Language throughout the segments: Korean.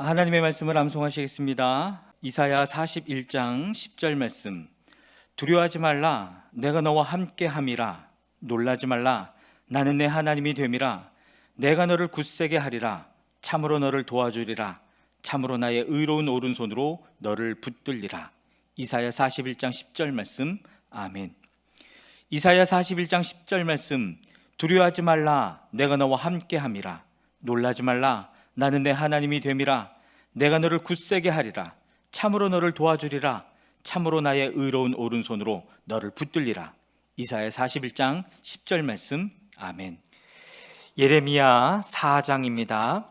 하나님의 말씀을 암송하시겠습니다. 이사야 41장 10절 말씀. 두려워하지 말라, 내가 너와 함께 함이라. 놀라지 말라, 나는 내 하나님이 됨이라. 내가 너를 굳세게 하리라. 참으로 너를 도와주리라. 참으로 나의 의로운 오른손으로 너를 붙들리라. 이사야 41장 10절 말씀. 아멘. 이사야 41장 10절 말씀. 두려워하지 말라, 내가 너와 함께 함이라. 놀라지 말라, 나는 내 하나님이 됨이라. 내가 너를 굳세게 하리라. 참으로 너를 도와주리라. 참으로 나의 의로운 오른손으로 너를 붙들리라. 이사야 41장 10절 말씀. 아멘. 예레미야 4장입니다.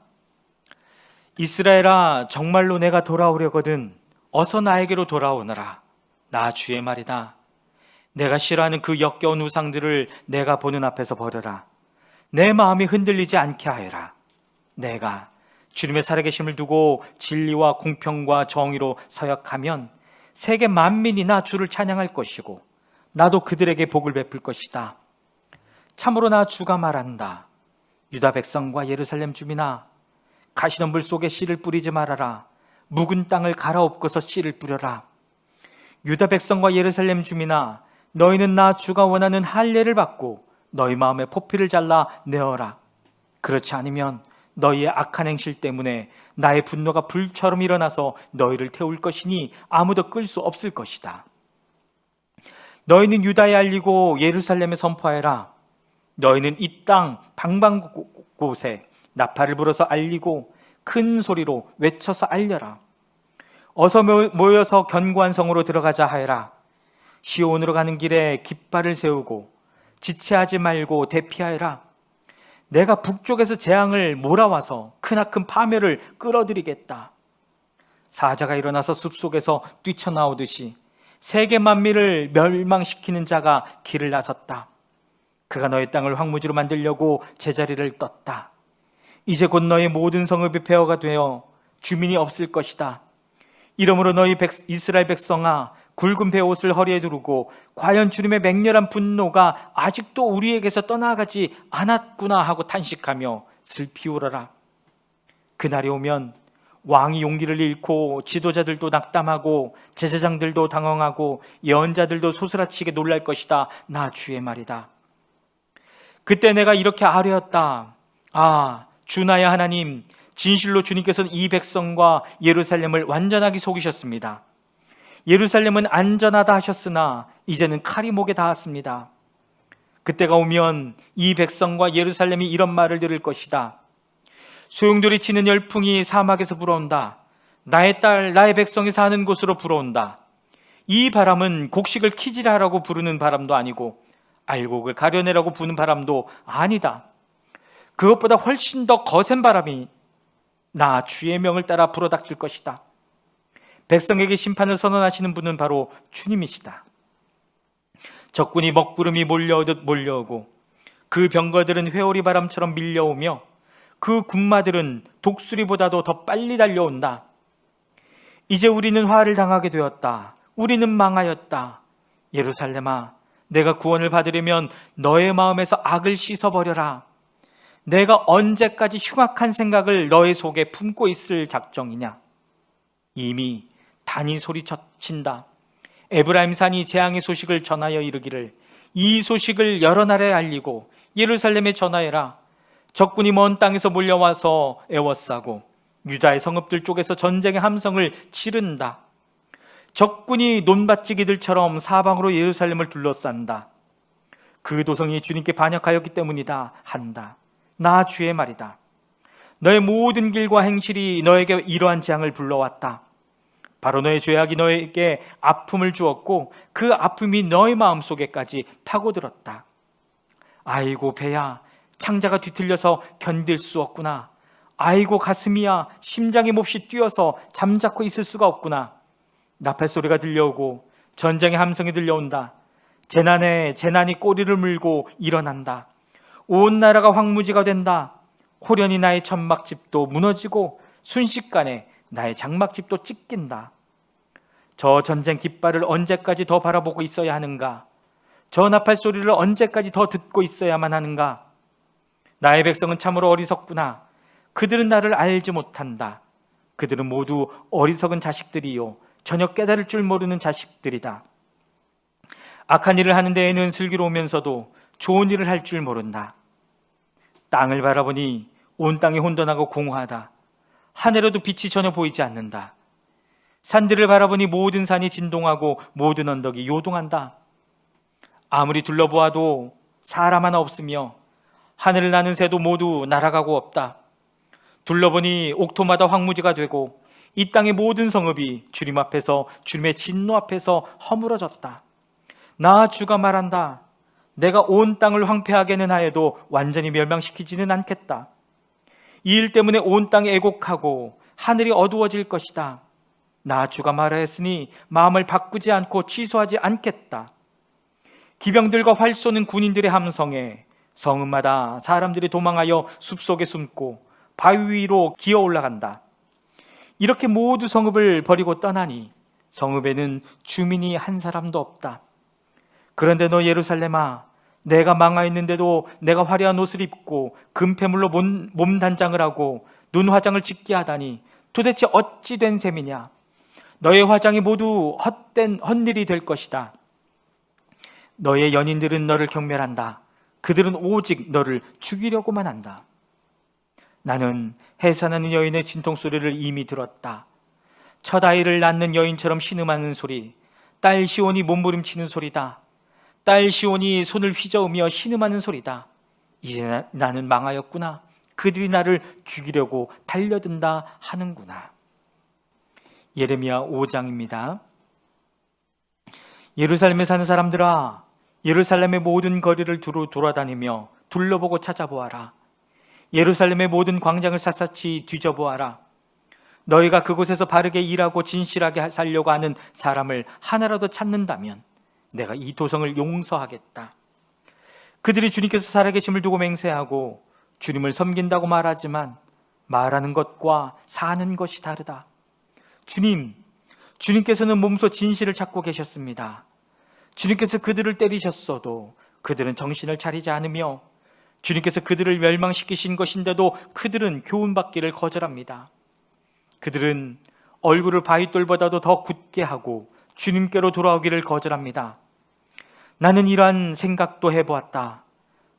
이스라엘아, 정말로 내가 돌아오려거든 어서 나에게로 돌아오너라. 나 주의 말이다. 내가 싫어하는 그 역겨운 우상들을 내가 보는 앞에서 버려라. 내 마음이 흔들리지 않게 하여라. 내가 주님의 살아계심을 두고 진리와 공평과 정의로 서약하면 세계 만민이나 주를 찬양할 것이고 나도 그들에게 복을 베풀 것이다. 참으로 나 주가 말한다. 유다 백성과 예루살렘 주민아, 가시덤 불 속에 씨를 뿌리지 말아라. 묵은 땅을 갈아엎고서 씨를 뿌려라. 유다 백성과 예루살렘 주민아, 너희는 나 주가 원하는 할례를 받고 너희 마음에 포피를 잘라 내어라. 그렇지 않으면 너희의 악한 행실 때문에 나의 분노가 불처럼 일어나서 너희를 태울 것이니 아무도 끌 수 없을 것이다. 너희는 유다에 알리고 예루살렘에 선포하여라. 너희는 이 땅 방방곳에 나팔을 불어서 알리고 큰 소리로 외쳐서 알려라. 어서 모여서 견고한 성으로 들어가자 하여라. 시온으로 가는 길에 깃발을 세우고 지체하지 말고 대피하여라. 내가 북쪽에서 재앙을 몰아와서 크나큰 파멸을 끌어들이겠다. 사자가 일어나서 숲속에서 뛰쳐나오듯이 세계 만민을 멸망시키는 자가 길을 나섰다. 그가 너의 땅을 황무지로 만들려고 제자리를 떴다. 이제 곧 너의 모든 성읍이 폐허가 되어 주민이 없을 것이다. 이러므로 너희 이스라엘 백성아, 굵은 베옷을 허리에 두르고 과연 주님의 맹렬한 분노가 아직도 우리에게서 떠나가지 않았구나 하고 탄식하며 슬피 울어라. 그날이 오면 왕이 용기를 잃고 지도자들도 낙담하고 제사장들도 당황하고 예언자들도 소스라치게 놀랄 것이다. 나 주의 말이다. 그때 내가 이렇게 아뢰었다. 아, 주 나의 하나님, 진실로 주님께서는 이 백성과 예루살렘을 완전하게 속이셨습니다. 예루살렘은 안전하다 하셨으나 이제는 칼이 목에 닿았습니다. 그때가 오면 이 백성과 예루살렘이 이런 말을 들을 것이다. 소용돌이 치는 열풍이 사막에서 불어온다. 나의 딸, 나의 백성이 사는 곳으로 불어온다. 이 바람은 곡식을 키질하라고 부르는 바람도 아니고 알곡을 가려내라고 부는 바람도 아니다. 그것보다 훨씬 더 거센 바람이 나 주의 명을 따라 불어닥칠 것이다. 백성에게 심판을 선언하시는 분은 바로 주님이시다. 적군이 먹구름이 몰려오듯 몰려오고 그 병거들은 회오리 바람처럼 밀려오며 그 군마들은 독수리보다도 더 빨리 달려온다. 이제 우리는 화를 당하게 되었다. 우리는 망하였다. 예루살렘아, 내가 구원을 받으려면 너의 마음에서 악을 씻어버려라. 내가 언제까지 흉악한 생각을 너의 속에 품고 있을 작정이냐? 이미 단이 소리친다. 에브라임 산이 재앙의 소식을 전하여 이르기를 이 소식을 여러 나라에 알리고 예루살렘에 전하여라. 적군이 먼 땅에서 몰려와서 애워싸고 유다의 성읍들 쪽에서 전쟁의 함성을 치른다. 적군이 논밭지기들처럼 사방으로 예루살렘을 둘러싼다. 그 도성이 주님께 반역하였기 때문이다 한다. 나 주의 말이다. 너의 모든 길과 행실이 너에게 이러한 재앙을 불러왔다. 바로 너의 죄악이 너에게 아픔을 주었고 그 아픔이 너의 마음속에까지 파고들었다. 아이고 배야, 창자가 뒤틀려서 견딜 수 없구나. 아이고 가슴이야, 심장이 몹시 뛰어서 잠자코 있을 수가 없구나. 나팔 소리가 들려오고 전쟁의 함성이 들려온다. 재난에 재난이 꼬리를 물고 일어난다. 온 나라가 황무지가 된다. 호련히 나의 천막집도 무너지고 순식간에 나의 장막집도 찢긴다. 저 전쟁 깃발을 언제까지 더 바라보고 있어야 하는가? 저 나팔 소리를 언제까지 더 듣고 있어야만 하는가? 나의 백성은 참으로 어리석구나. 그들은 나를 알지 못한다. 그들은 모두 어리석은 자식들이요 전혀 깨달을 줄 모르는 자식들이다. 악한 일을 하는 데에는 슬기로우면서도 좋은 일을 할 줄 모른다. 땅을 바라보니 온 땅이 혼돈하고 공허하다. 하늘에도 빛이 전혀 보이지 않는다. 산들을 바라보니 모든 산이 진동하고 모든 언덕이 요동한다. 아무리 둘러보아도 사람 하나 없으며 하늘을 나는 새도 모두 날아가고 없다. 둘러보니 옥토마다 황무지가 되고 이 땅의 모든 성읍이 주님 앞에서, 주님의 진노 앞에서 허물어졌다. 나 주가 말한다. 내가 온 땅을 황폐하게는 하여도 완전히 멸망시키지는 않겠다. 이 일 때문에 온 땅이 애곡하고 하늘이 어두워질 것이다. 나 주가 말하였으니 마음을 바꾸지 않고 취소하지 않겠다. 기병들과 활 쏘는 군인들의 함성에 성읍마다 사람들이 도망하여 숲속에 숨고 바위 위로 기어 올라간다. 이렇게 모두 성읍을 버리고 떠나니 성읍에는 주민이 한 사람도 없다. 그런데 너 예루살렘아, 내가 망하 있는데도 내가 화려한 옷을 입고 금폐물로 몸 단장을 하고 눈 화장을 짓게 하다니 도대체 어찌 된 셈이냐? 너의 화장이 모두 헛일이 될 것이다. 너의 연인들은 너를 경멸한다. 그들은 오직 너를 죽이려고만 한다. 나는 해산하는 여인의 진통소리를 이미 들었다. 첫 아이를 낳는 여인처럼 신음하는 소리, 딸 시온이 몸부림치는 소리다. 딸 시온이 손을 휘저으며 신음하는 소리다. 이제 나는 망하였구나. 그들이 나를 죽이려고 달려든다 하는구나. 예레미야 5장입니다. 예루살렘에 사는 사람들아, 예루살렘의 모든 거리를 두루 돌아다니며 둘러보고 찾아보아라. 예루살렘의 모든 광장을 샅샅이 뒤져보아라. 너희가 그곳에서 바르게 일하고 진실하게 살려고 하는 사람을 하나라도 찾는다면 내가 이 도성을 용서하겠다. 그들이 주님께서 살아계심을 두고 맹세하고 주님을 섬긴다고 말하지만 말하는 것과 사는 것이 다르다. 주님께서는 몸소 진실을 찾고 계셨습니다. 주님께서 그들을 때리셨어도 그들은 정신을 차리지 않으며 주님께서 그들을 멸망시키신 것인데도 그들은 교훈받기를 거절합니다. 그들은 얼굴을 바위돌보다도 더 굳게 하고 주님께로 돌아오기를 거절합니다. 나는 이러한 생각도 해보았다.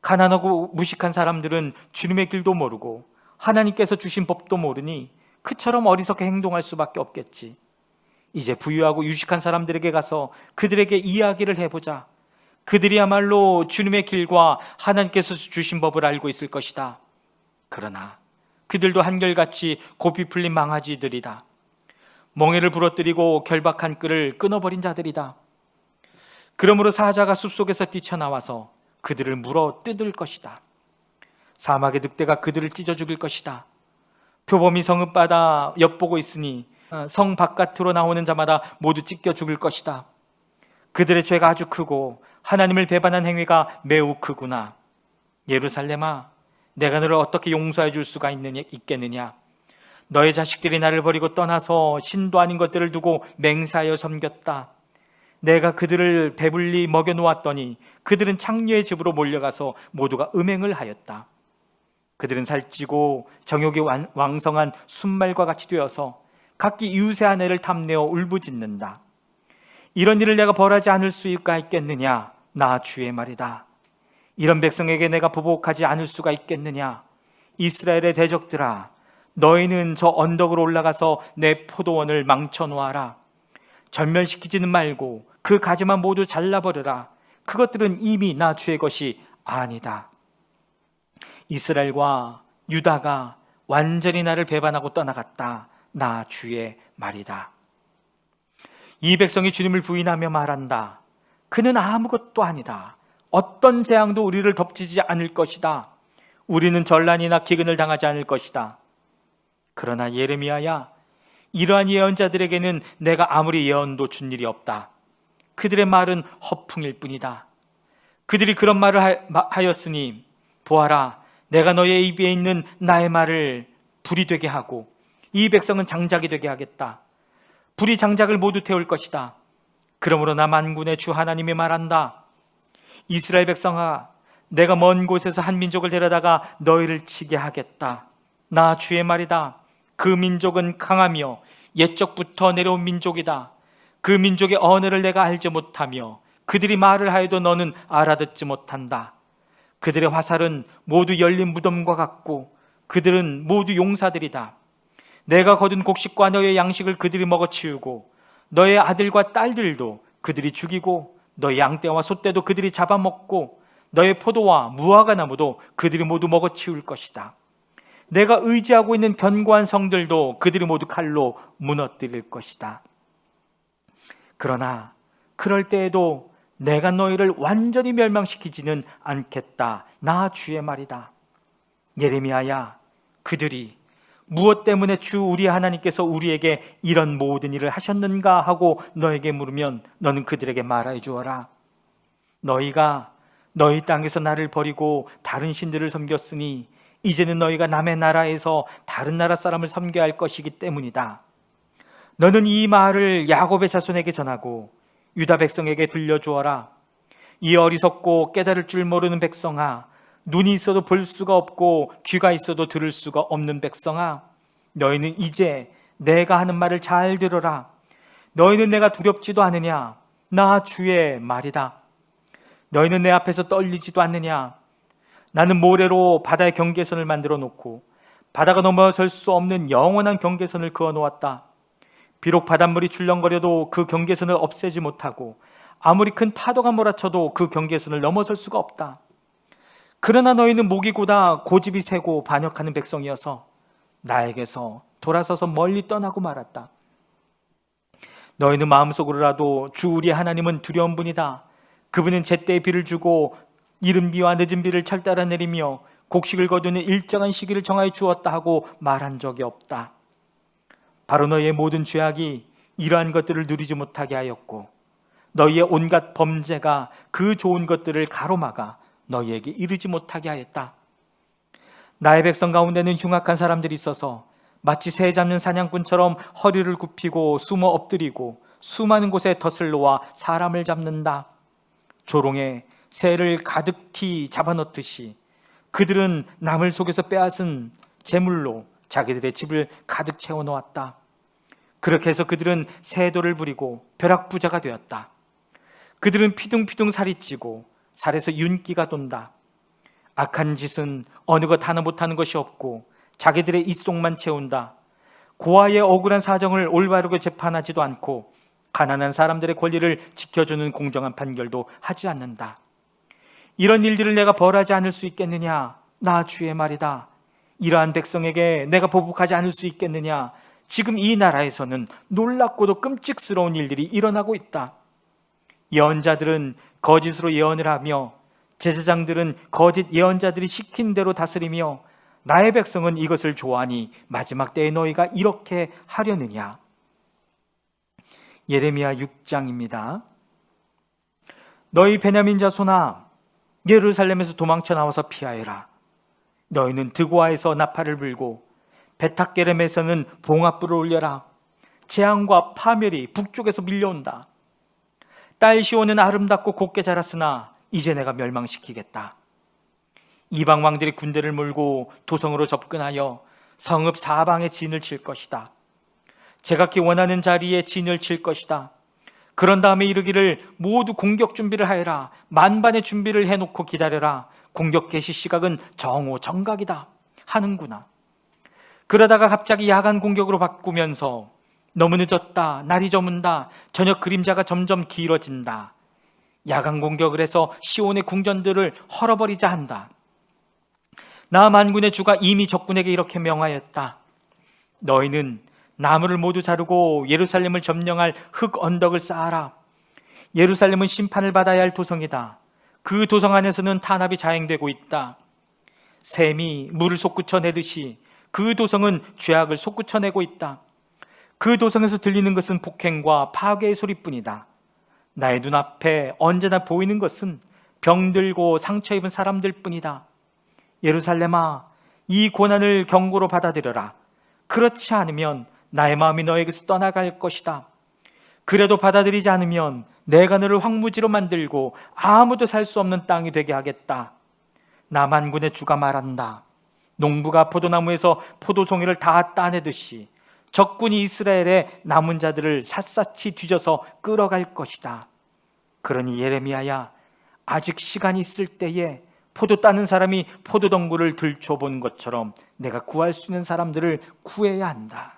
가난하고 무식한 사람들은 주님의 길도 모르고 하나님께서 주신 법도 모르니 그처럼 어리석게 행동할 수밖에 없겠지. 이제 부유하고 유식한 사람들에게 가서 그들에게 이야기를 해보자. 그들이야말로 주님의 길과 하나님께서 주신 법을 알고 있을 것이다. 그러나 그들도 한결같이 고삐 풀린 망아지들이다. 멍에를 부러뜨리고 결박한 끈을 끊어버린 자들이다. 그러므로 사자가 숲속에서 뛰쳐나와서 그들을 물어 뜯을 것이다. 사막의 늑대가 그들을 찢어 죽일 것이다. 표범이 성읍바다 엿보고 있으니 성 바깥으로 나오는 자마다 모두 찢겨 죽을 것이다. 그들의 죄가 아주 크고 하나님을 배반한 행위가 매우 크구나. 예루살렘아, 내가 너를 어떻게 용서해 줄 수가 있겠느냐? 너의 자식들이 나를 버리고 떠나서 신도 아닌 것들을 두고 맹세하여 섬겼다. 내가 그들을 배불리 먹여놓았더니 그들은 창녀의 집으로 몰려가서 모두가 음행을 하였다. 그들은 살찌고 정욕이 왕성한 순말과 같이 되어서 각기 이웃의 아내를 탐내어 울부짖는다. 이런 일을 내가 벌하지 않을 수가 있겠느냐? 나 주의 말이다. 이런 백성에게 내가 보복하지 않을 수가 있겠느냐? 이스라엘의 대적들아, 너희는 저 언덕으로 올라가서 내 포도원을 망쳐놓아라. 절멸시키지는 말고 그 가지만 모두 잘라버려라. 그것들은 이미 나 주의 것이 아니다. 이스라엘과 유다가 완전히 나를 배반하고 떠나갔다. 나 주의 말이다. 이 백성이 주님을 부인하며 말한다. 그는 아무것도 아니다. 어떤 재앙도 우리를 덮치지 않을 것이다. 우리는 전란이나 기근을 당하지 않을 것이다. 그러나 예레미야야, 이러한 예언자들에게는 내가 아무리 예언도 준 일이 없다. 그들의 말은 허풍일 뿐이다. 그들이 그런 말을 하였으니 보아라, 내가 너의 입에 있는 나의 말을 불이 되게 하고 이 백성은 장작이 되게 하겠다. 불이 장작을 모두 태울 것이다. 그러므로 나 만군의 주 하나님이 말한다. 이스라엘 백성아, 내가 먼 곳에서 한 민족을 데려다가 너희를 치게 하겠다. 나 주의 말이다. 그 민족은 강하며 옛적부터 내려온 민족이다. 그 민족의 언어를 내가 알지 못하며 그들이 말을 하여도 너는 알아듣지 못한다. 그들의 화살은 모두 열린 무덤과 같고 그들은 모두 용사들이다. 내가 거둔 곡식과 너의 양식을 그들이 먹어치우고 너의 아들과 딸들도 그들이 죽이고 너의 양떼와 소떼도 그들이 잡아먹고 너의 포도와 무화과 나무도 그들이 모두 먹어치울 것이다. 내가 의지하고 있는 견고한 성들도 그들이 모두 칼로 무너뜨릴 것이다. 그러나 그럴 때에도 내가 너희를 완전히 멸망시키지는 않겠다. 나 주의 말이다. 예레미야야, 그들이 무엇 때문에 주 우리 하나님께서 우리에게 이런 모든 일을 하셨는가 하고 너에게 물으면 너는 그들에게 말해 주어라. 너희가 너희 땅에서 나를 버리고 다른 신들을 섬겼으니 이제는 너희가 남의 나라에서 다른 나라 사람을 섬겨야 할 것이기 때문이다. 너는 이 말을 야곱의 자손에게 전하고 유다 백성에게 들려주어라. 이 어리석고 깨달을 줄 모르는 백성아, 눈이 있어도 볼 수가 없고 귀가 있어도 들을 수가 없는 백성아, 너희는 이제 내가 하는 말을 잘 들어라. 너희는 내가 두렵지도 않으냐? 나 주의 말이다. 너희는 내 앞에서 떨리지도 않느냐? 나는 모래로 바다의 경계선을 만들어 놓고 바다가 넘어설 수 없는 영원한 경계선을 그어 놓았다. 비록 바닷물이 출렁거려도 그 경계선을 없애지 못하고 아무리 큰 파도가 몰아쳐도 그 경계선을 넘어설 수가 없다. 그러나 너희는 목이 고다 고집이 세고 반역하는 백성이어서 나에게서 돌아서서 멀리 떠나고 말았다. 너희는 마음속으로라도 주 우리 하나님은 두려운 분이다. 그분은 제때에 비를 주고 이른 비와 늦은 비를 철따라 내리며 곡식을 거두는 일정한 시기를 정하여 주었다 하고 말한 적이 없다. 바로 너희의 모든 죄악이 이러한 것들을 누리지 못하게 하였고 너희의 온갖 범죄가 그 좋은 것들을 가로막아 너희에게 이르지 못하게 하였다. 나의 백성 가운데는 흉악한 사람들이 있어서 마치 새 잡는 사냥꾼처럼 허리를 굽히고 숨어 엎드리고 수많은 곳에 덫을 놓아 사람을 잡는다. 조롱에 새를 가득히 잡아넣듯이 그들은 남을 속에서 빼앗은 재물로 자기들의 집을 가득 채워놓았다. 그렇게 해서 그들은 세도를 부리고 벼락부자가 되었다. 그들은 피둥피둥 살이 찌고 살에서 윤기가 돈다. 악한 짓은 어느 것 하나 못하는 것이 없고 자기들의 입속만 채운다. 고아의 억울한 사정을 올바르게 재판하지도 않고 가난한 사람들의 권리를 지켜주는 공정한 판결도 하지 않는다. 이런 일들을 내가 벌하지 않을 수 있겠느냐? 나 주의 말이다. 이러한 백성에게 내가 보복하지 않을 수 있겠느냐? 지금 이 나라에서는 놀랍고도 끔찍스러운 일들이 일어나고 있다. 예언자들은 거짓으로 예언을 하며 제사장들은 거짓 예언자들이 시킨 대로 다스리며 나의 백성은 이것을 좋아하니 마지막 때에 너희가 이렇게 하려느냐? 예레미야 6장입니다. 너희 베냐민 자손아, 예루살렘에서 도망쳐 나와서 피하여라. 너희는 드고아에서 나팔을 불고 베탁게렘에서는 봉합불을 올려라. 재앙과 파멸이 북쪽에서 밀려온다. 딸 시온은 아름답고 곱게 자랐으나 이제 내가 멸망시키겠다. 이방 왕들이 군대를 몰고 도성으로 접근하여 성읍 사방에 진을 칠 것이다. 제각기 원하는 자리에 진을 칠 것이다. 그런 다음에 이르기를 모두 공격 준비를 하여라. 만반의 준비를 해놓고 기다려라. 공격 개시 시각은 정오 정각이다 하는구나. 그러다가 갑자기 야간 공격으로 바꾸면서 너무 늦었다, 날이 저문다, 저녁 그림자가 점점 길어진다. 야간 공격을 해서 시온의 궁전들을 헐어버리자 한다. 나 만군의 주가 이미 적군에게 이렇게 명하였다. 너희는 나무를 모두 자르고 예루살렘을 점령할 흙 언덕을 쌓아라. 예루살렘은 심판을 받아야 할 도성이다. 그 도성 안에서는 탄압이 자행되고 있다. 샘이 물을 솟구쳐내듯이 그 도성은 죄악을 솟구쳐내고 있다. 그 도성에서 들리는 것은 폭행과 파괴의 소리뿐이다. 나의 눈앞에 언제나 보이는 것은 병들고 상처 입은 사람들 뿐이다. 예루살렘아, 이 고난을 경고로 받아들여라. 그렇지 않으면 나의 마음이 너에게서 떠나갈 것이다. 그래도 받아들이지 않으면 내가 너를 황무지로 만들고 아무도 살 수 없는 땅이 되게 하겠다. 나 만군의 주가 말한다. 농부가 포도나무에서 포도송이를 다 따내듯이 적군이 이스라엘의 남은 자들을 샅샅이 뒤져서 끌어갈 것이다. 그러니 예레미야야, 아직 시간이 있을 때에 포도 따는 사람이 포도덩굴을 들춰본 것처럼 내가 구할 수 있는 사람들을 구해야 한다.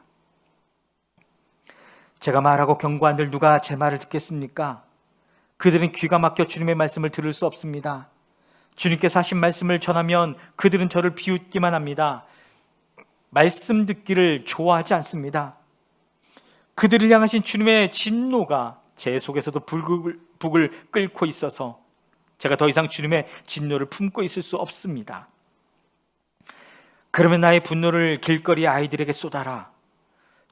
제가 말하고 경고한들 누가 제 말을 듣겠습니까? 그들은 귀가 막혀 주님의 말씀을 들을 수 없습니다. 주님께서 하신 말씀을 전하면 그들은 저를 비웃기만 합니다. 말씀 듣기를 좋아하지 않습니다. 그들을 향하신 주님의 진노가 제 속에서도 북을 끓고 있어서 제가 더 이상 주님의 진노를 품고 있을 수 없습니다. 그러면 나의 분노를 길거리 아이들에게 쏟아라.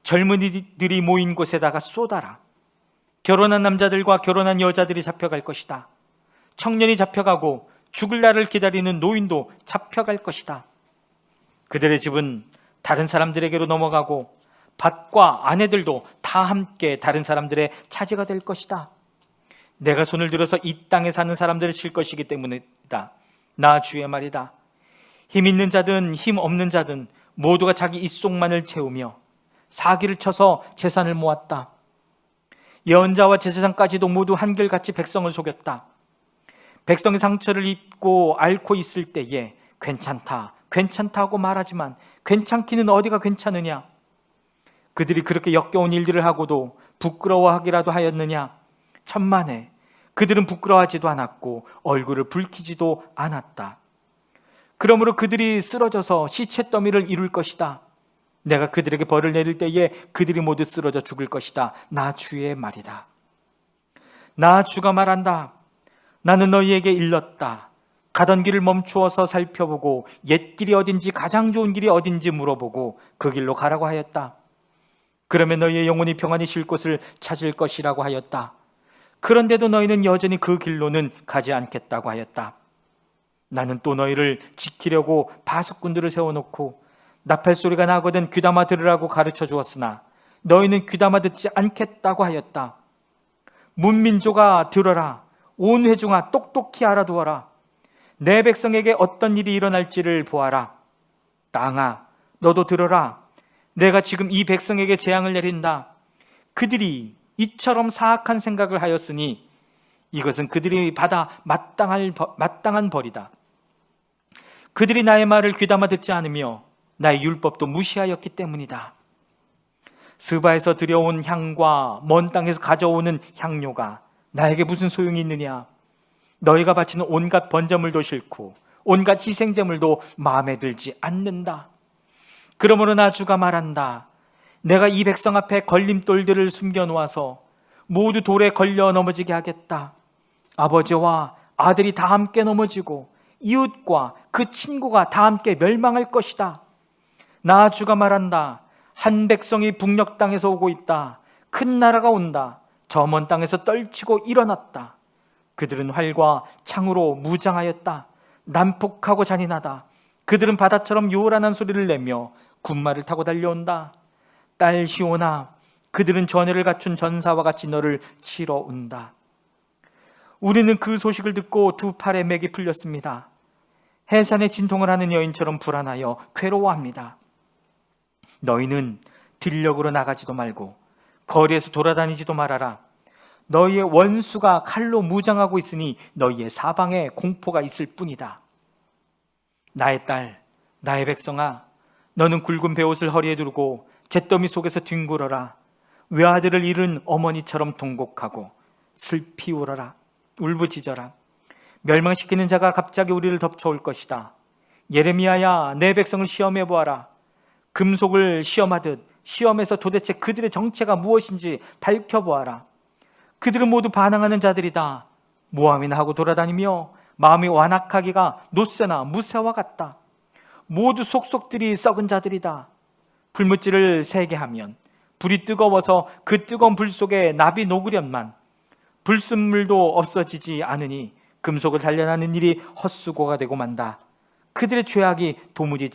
젊은이들이 모인 곳에다가 쏟아라. 결혼한 남자들과 결혼한 여자들이 잡혀갈 것이다. 청년이 잡혀가고 죽을 날을 기다리는 노인도 잡혀갈 것이다. 그들의 집은 다른 사람들에게로 넘어가고 밭과 아내들도 다 함께 다른 사람들의 차지가 될 것이다. 내가 손을 들어서 이 땅에 사는 사람들을 칠 것이기 때문이다. 나 주의 말이다. 힘 있는 자든 힘 없는 자든 모두가 자기 입속만을 채우며 사기를 쳐서 재산을 모았다. 예언자와 제사장까지도 모두 한결같이 백성을 속였다. 백성이 상처를 입고 앓고 있을 때에 괜찮다, 괜찮다고 말하지만 괜찮기는 어디가 괜찮으냐? 그들이 그렇게 역겨운 일들을 하고도 부끄러워하기라도 하였느냐? 천만에 그들은 부끄러워하지도 않았고 얼굴을 붉히지도 않았다. 그러므로 그들이 쓰러져서 시체 더미를 이룰 것이다. 내가 그들에게 벌을 내릴 때에 그들이 모두 쓰러져 죽을 것이다. 나 주의 말이다. 나 주가 말한다. 나는 너희에게 일렀다. 가던 길을 멈추어서 살펴보고 옛 길이 어딘지 가장 좋은 길이 어딘지 물어보고 그 길로 가라고 하였다. 그러면 너희의 영혼이 평안히 쉴 곳을 찾을 것이라고 하였다. 그런데도 너희는 여전히 그 길로는 가지 않겠다고 하였다. 나는 또 너희를 지키려고 바수꾼들을 세워놓고 나팔 소리가 나거든 귀담아 들으라고 가르쳐 주었으나 너희는 귀담아 듣지 않겠다고 하였다. 문민조가 들어라. 온 회중아 똑똑히 알아두어라. 내 백성에게 어떤 일이 일어날지를 보아라. 땅아 너도 들어라. 내가 지금 이 백성에게 재앙을 내린다. 그들이 이처럼 사악한 생각을 하였으니 이것은 그들이 받아 마땅한 벌이다. 그들이 나의 말을 귀담아 듣지 않으며 나의 율법도 무시하였기 때문이다. 스바에서 들여온 향과 먼 땅에서 가져오는 향료가 나에게 무슨 소용이 있느냐? 너희가 바치는 온갖 번제물도 싫고 온갖 희생제물도 마음에 들지 않는다. 그러므로 나 주가 말한다. 내가 이 백성 앞에 걸림돌들을 숨겨놓아서 모두 돌에 걸려 넘어지게 하겠다. 아버지와 아들이 다 함께 넘어지고 이웃과 그 친구가 다 함께 멸망할 것이다. 나 주가 말한다. 한 백성이 북녘 땅에서 오고 있다. 큰 나라가 온다. 저 먼 땅에서 떨치고 일어났다. 그들은 활과 창으로 무장하였다. 난폭하고 잔인하다. 그들은 바다처럼 요란한 소리를 내며 군마를 타고 달려온다. 딸 시온아, 그들은 전열을 갖춘 전사와 같이 너를 치러 온다. 우리는 그 소식을 듣고 두 팔에 맥이 풀렸습니다. 해산에 진통을 하는 여인처럼 불안하여 괴로워합니다. 너희는 들녘으로 나가지도 말고 거리에서 돌아다니지도 말아라. 너희의 원수가 칼로 무장하고 있으니 너희의 사방에 공포가 있을 뿐이다. 나의 딸, 나의 백성아, 너는 굵은 베옷을 허리에 두르고 잿더미 속에서 뒹굴어라. 외아들을 잃은 어머니처럼 통곡하고 슬피 울어라. 울부짖어라. 멸망시키는 자가 갑자기 우리를 덮쳐올 것이다. 예레미야야, 내 백성을 시험해 보아라. 금속을 시험하듯 시험에서 도대체 그들의 정체가 무엇인지 밝혀보아라. 그들은 모두 반항하는 자들이다. 모함이나 하고 돌아다니며 마음이 완악하기가 노새나 무새와 같다. 모두 속속들이 썩은 자들이다. 불못질을 세게 하면 불이 뜨거워서 그 뜨거운 불 속에 납이 녹으련만 불순물도 없어지지 않으니 금속을 단련하는 일이 헛수고가 되고 만다. 그들의 죄악이 도무지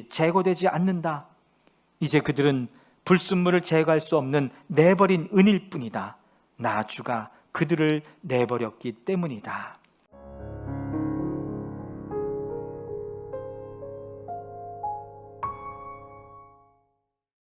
제거되지 않는다. 이제 그들은 불순물을 제거할 수 없는 내버린 은일 뿐이다. 나 주가 그들을 내버렸기 때문이다.